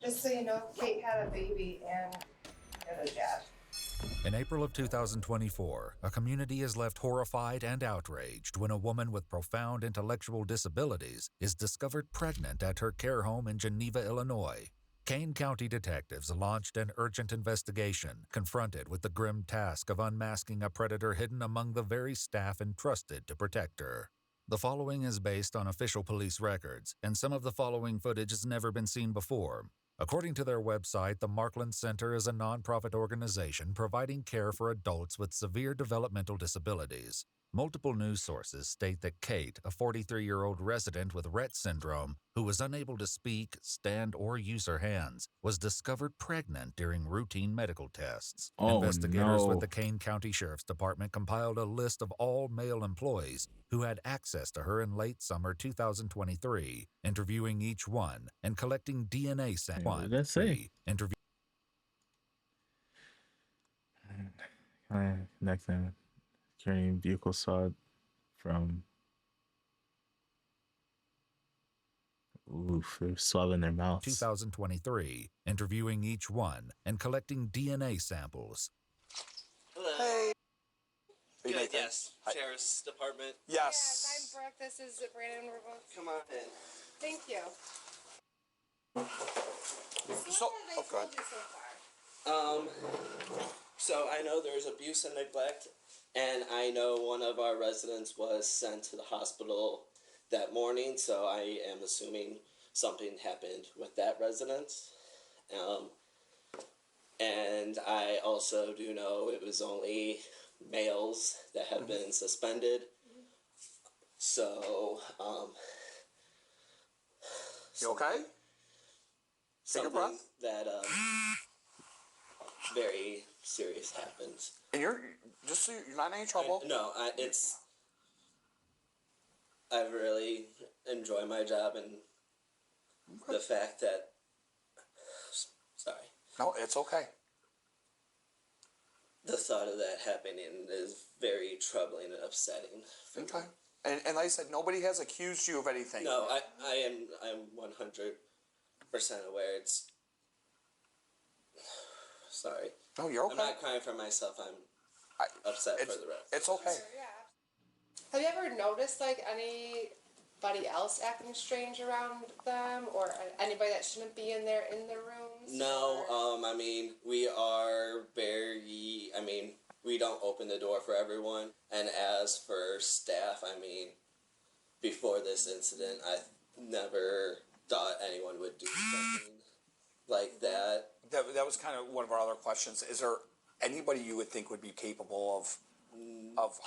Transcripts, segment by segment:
Just so you know, Kate had a baby and a dad. In April of 2024, a community is left horrified and outraged when a woman with profound intellectual disabilities is discovered pregnant at her care home in Geneva, Illinois. Kane County detectives launched an urgent investigation, confronted with the grim task of unmasking a predator hidden among the very staff entrusted to protect her. The following is based on official police records, and some of the following footage has never been seen before. According to their website, the Markland Center is a nonprofit organization providing care for adults with severe developmental disabilities. Multiple news sources state that Kate, a 43-year-old resident with Rett syndrome, who was unable to speak, stand, or use her hands, was discovered pregnant during routine medical tests. Investigators with the Kane County Sheriff's Department compiled a list of all male employees who had access to her in late summer 2023, interviewing each one and collecting DNA samples. What did that say? Next time, carrying vehicle saw from. Oof, they're swabbing their mouths. 2023, interviewing each one and collecting DNA samples. Hello. Hey. Good, yes. Sheriff's Department. Yes. Yes, I'm Brooke. This is Brandon. We're both. Come on in. Thank you. So, oh, God. So I know there's abuse and neglect, and I know one of our residents was sent to the hospital that morning, so I am assuming something happened with that resident. And I also do know it was only males that have been suspended. So, You okay? Take a breath. That very serious happens. And you're just so you're not in any trouble. I really enjoy my job, and the fact that, sorry. No, it's okay. The thought of that happening is very troubling and upsetting. Okay. And like I said, nobody has accused you of anything. No, I'm 100% aware. It's, sorry. No, you're okay. I'm not crying for myself. I'm upset for the rest. It's okay. Yeah. Have you ever noticed like anybody else acting strange around them, or anybody that shouldn't be in their rooms? No, I mean, we don't open the door for everyone. And as for staff, I mean, before this incident, I never thought anyone would do something like that. That was kind of one of our other questions. Is there anybody you would think would be capable of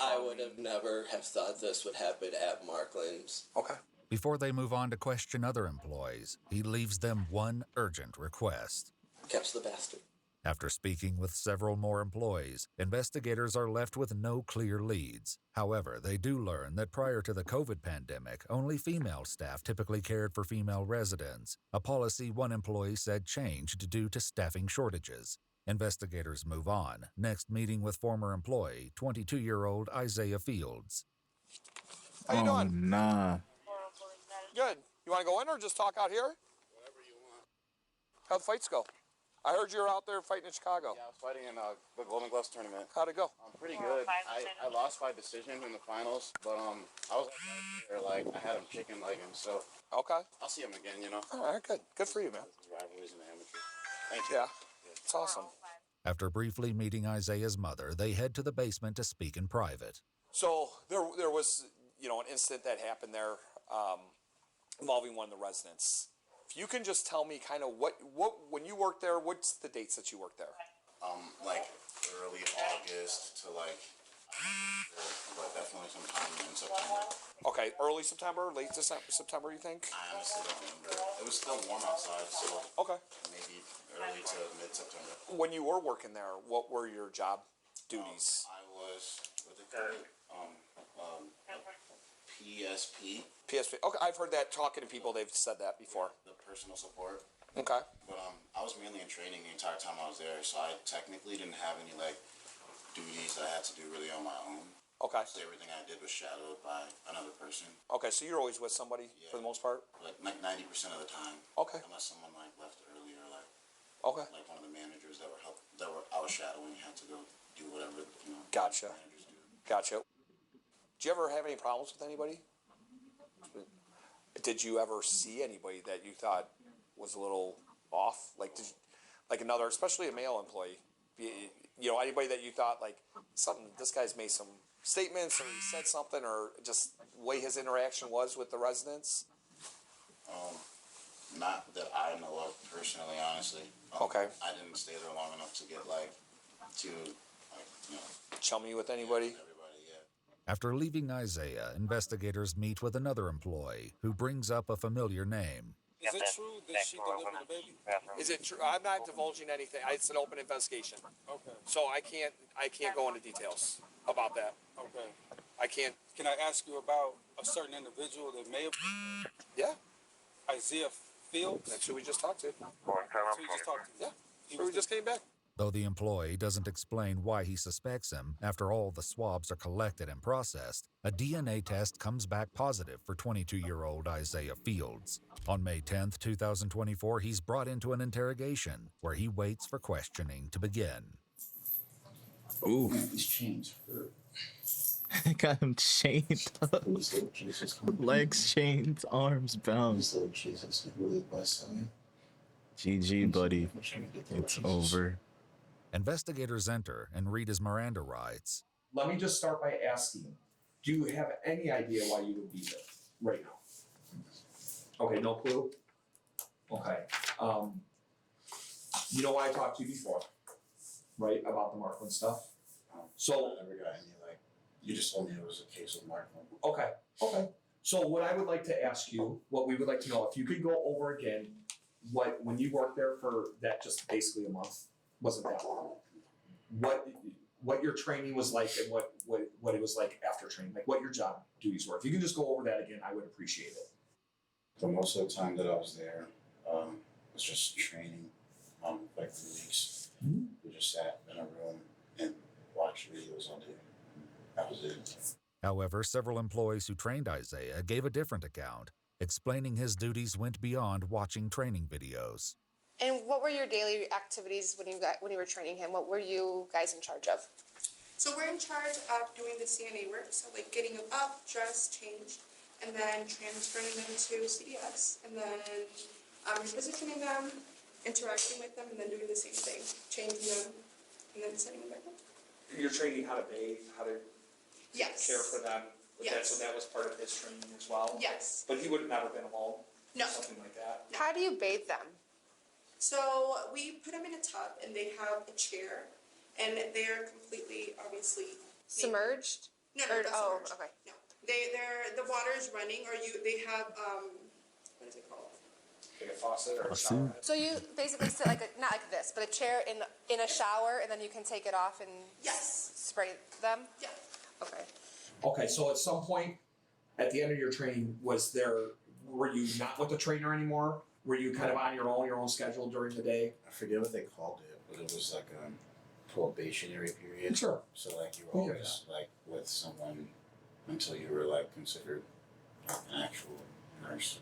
I would have never have thought this would happen at Markland's. Okay. Before they move on to question other employees, he leaves them one urgent request. Catch the bastard. After speaking with several more employees, investigators are left with no clear leads. However, they do learn that prior to the COVID pandemic, only female staff typically cared for female residents, a policy one employee said changed due to staffing shortages. Investigators move on, next meeting with former employee, 22-year-old Isaiah Fields. How you doing? Nah. Good. You want to go in or just talk out here? Whatever you want. How'd the fights go? I heard you were out there fighting in Chicago. Yeah, I was fighting in the Golden Gloves tournament. How'd it go? Pretty good. I lost by decision in the finals, but I was I had him chicken legging, so Okay. I'll see him again, you know. All right, good. Good for you, man. Rivalries in the amateur. Thank you. Yeah. It's awesome. After briefly meeting Isaiah's mother, they head to the basement to speak in private. So there was, an incident that happened there involving one of the residents. If you can just tell me kind of what when you worked there, what's the dates that you worked there? Like early August to but definitely sometime in September. Okay, early September, late September, you think? I honestly don't remember. It was still warm outside, so Okay. maybe early to mid-September. When you were working there, what were your job duties? I was, what they call it? PSP. PSP. Okay, I've heard that talking to people. They've said that before. The personal support. Okay. But I was mainly in training the entire time I was there, so I technically didn't have any duties that I had to do really on my own. Okay. So everything I did was shadowed by another person. Okay, so you're always with somebody for the most part? Like 90% of the time. Okay. Unless someone left early or Okay. Like one of the managers that were out shadowing had to go do whatever Gotcha. managers do. Gotcha. Did you ever have any problems with anybody? Did you ever see anybody that you thought was a little off? Like another, especially a male employee, anybody that you thought like this guy's made some statements or he said something or just the way his interaction was with the residents? Not that I know of personally, honestly. Okay. I didn't stay there long enough to get Chummy with anybody? everybody, yeah. After leaving Isaiah, investigators meet with another employee who brings up a familiar name. Is it true that she delivered the baby? Is it true? I'm not divulging anything. It's an open investigation. Okay. So I can't go into details about that. Okay. I can't. Can I ask you about a certain individual that may have Yeah. Isaiah Fields? That's who we just talked to. So you just talked to? Yeah. We just came back. Though the employee doesn't explain why he suspects him after all the swabs are collected and processed, a DNA test comes back positive for 22-year-old Isaiah Fields. On May 10th, 2024, he's brought into an interrogation where he waits for questioning to begin. Ooh. Man, these chains hurt. I got him chained up. These little Jesus. Legs chained, arms bound. These little Jesus really bust me. GG, buddy. It's over. Investigators enter and read his Miranda rights. Let me just start by asking, do you have any idea why you would be there right now? Okay, no clue? Okay. You know why I talked to you before, right, about the Markland stuff? So, I never got any, you just told me it was a case of Markland. okay. So what I would like to ask you, what we would like to know, if you could go over again, when you worked there for that just basically a month, wasn't that long, what your training was like and what it was like after training, like what your job duties were. If you can just go over that again, I would appreciate it. For most of the time that I was there, was just training, like 3 weeks. Mhm. We just sat in a room and watched videos all day. That was it. However, several employees who trained Isaiah gave a different account, explaining his duties went beyond watching training videos. And what were your daily activities when you were training him? What were you guys in charge of? So we're in charge of doing the CNA work, so like getting them up, dressed, changed, and then transferring them to CDS, and then repositioning them, interacting with them, and then doing the same thing, changing them, and then sending them back home. You're training how to bathe, how to Yes. care for them. Yes. So that was part of his training as well. Yes. But he would have never been alone. No. Something like that. How do you bathe them? So we put them in a tub, and they have a chair, and they're completely, obviously, Submerged? No, Or- not oh, submerged. okay. No, the water is running, or they have what is it called? Like a faucet or a Faucet. shower. So you basically sit not like this, but a chair in a shower, and then you can take it off and Yes. spray them? Yeah. Okay. Okay, so at some point, at the end of your training, were you not with the trainer anymore? Were you kind of on your own schedule during the day? I forget what they called it, but it was like a probationary period. Sure. So like you were Yeah. always like with someone until you were like considered like an actual nurse.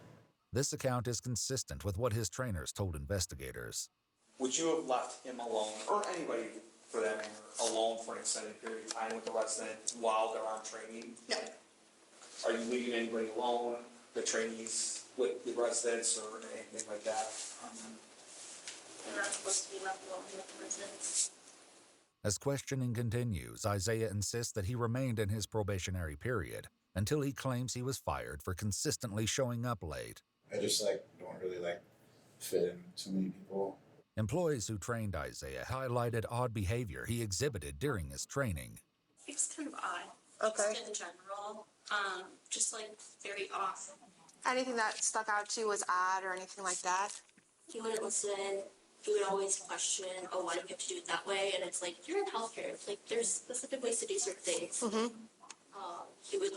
This account is consistent with what his trainers told investigators. Would you have left him alone, or anybody for that matter, alone for an extended period of time with the resident while they're on training? No. Are you leaving anybody alone, the trainees with the residents or anything like that? They're not supposed to be left alone with the residents. As questioning continues, Isaiah insists that he remained in his probationary period until he claims he was fired for consistently showing up late. I just don't really fit in too many people. Employees who trained Isaiah highlighted odd behavior he exhibited during his training. It's kind of odd. Okay. Just in general, just very off. Anything that stuck out to you was odd or anything like that? He wouldn't listen. He would always question, why do you have to do it that way? And it's you're in healthcare. It's there's specific ways to do certain things. Mm-hmm. He would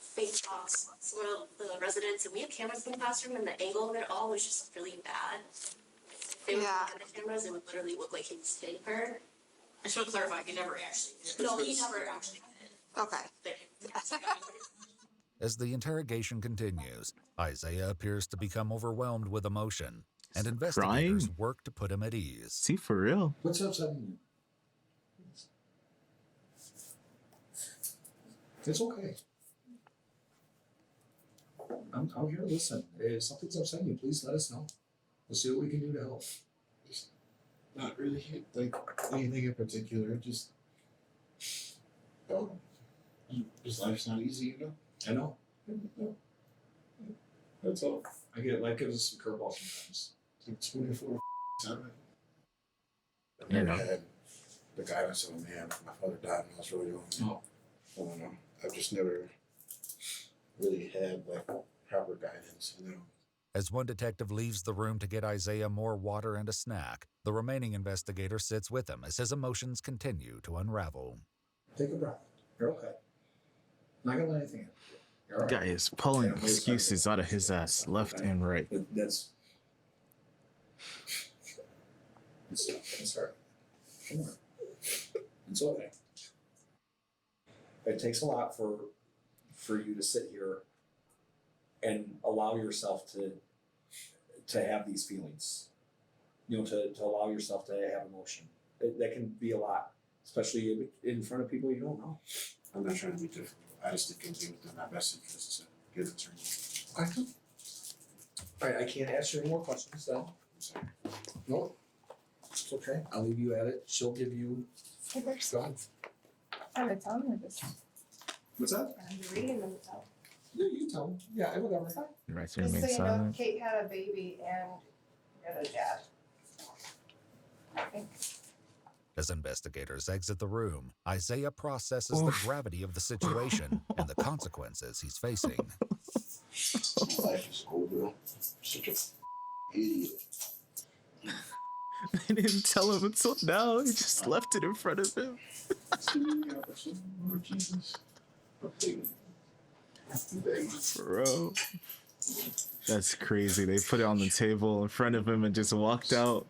fake toss some of the residents, and we have cameras in the classroom, and the angle of it all was just really bad. If they would Yeah. look at the cameras, it would literally look like he was hitting her. I should clarify, he never actually did it. No, he never actually did. Okay. As the interrogation continues, Isaiah appears to become overwhelmed with emotion. and He's investigators crying? work to put him at ease. See, for real? What's upsetting you? It's okay. I'm here to listen. If something's upsetting you, please let us know. We'll see what we can do to help. Just not really like anything in particular. Just just life's not easy, you know. I know. No, that's all. I get life gives us some curveballs sometimes. It's 24/7. I've You never know. had the guidance of a man. My father died when I was really young. Oh. I don't know. I've just never really had like proper guidance, you know. As one detective leaves the room to get Isaiah more water and a snack, the remaining investigator sits with him as his emotions continue to unravel. Take a breath. You're okay. Not gonna let anything happen. You're all right. Guy is pulling excuses out of his ass left and right. That's it's all right. Don't worry. It's okay. It takes a lot for you to sit here and allow yourself to have these feelings. You know, to allow yourself to have emotion. That can be a lot, especially in front of people you don't know. I'm not trying to be difficult. I just think it'll be within my best interest to get it turned. Okay. All right, I can't ask you any more questions then. I'm sorry. No, it's okay. I'll leave you at it. She'll give you. Go ahead. I'm gonna tell him this. What's that? I'm reading them tell. Yeah, you tell him. Yeah, whatever. Right to Just remain so you know, silent. Kate had a baby and you're the dad. I think. As investigators exit the room, Isaiah processes the gravity of the situation and the consequences he's facing. Life is over. Such a idiot. They didn't tell him until now. He just left it in front of him. Lord Jesus. Bro. That's crazy. They put it on the table in front of him and just walked out.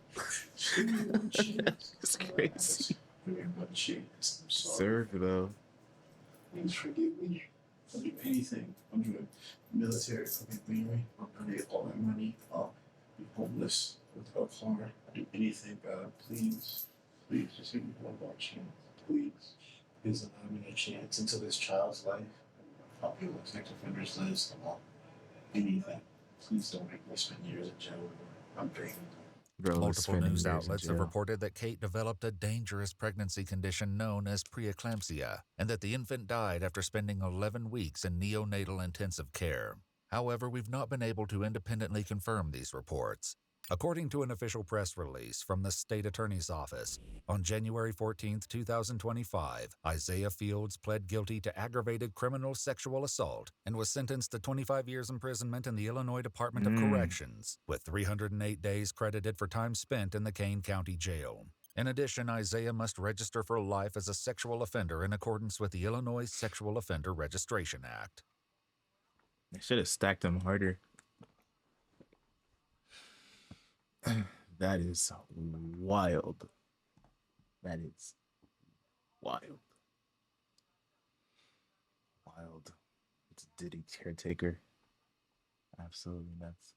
It's crazy. Serve though. Please forgive me. I'll do anything. I'm doing military fucking thing. I'm gonna get all my money. I'll be homeless without a car. I'll do anything, God. Please. Please just give me one more chance. Please. Please allow me a chance into this child's life. I'll be on the sex offenders list. I'll anything. Please don't make me spend years in jail. I'm begging. Bro, Multiple news outlets have reported that Kate developed a dangerous pregnancy condition known as preeclampsia, and that the infant died after spending 11 weeks in neonatal intensive care. However, we've not been able to independently confirm these reports. According to an official press release from the state attorney's office, on January 14, 2025, Isaiah Fields pled guilty to aggravated criminal sexual assault and was sentenced to 25 years imprisonment in the Illinois Department of Corrections, with 308 days credited for time spent in the Kane County Jail. In addition, Isaiah must register for life as a sexual offender in accordance with the Illinois Sexual Offender Registration Act. They should have stacked him harder. That is wild. That is wild. Wild. It's a Diddy caretaker. Absolutely nuts.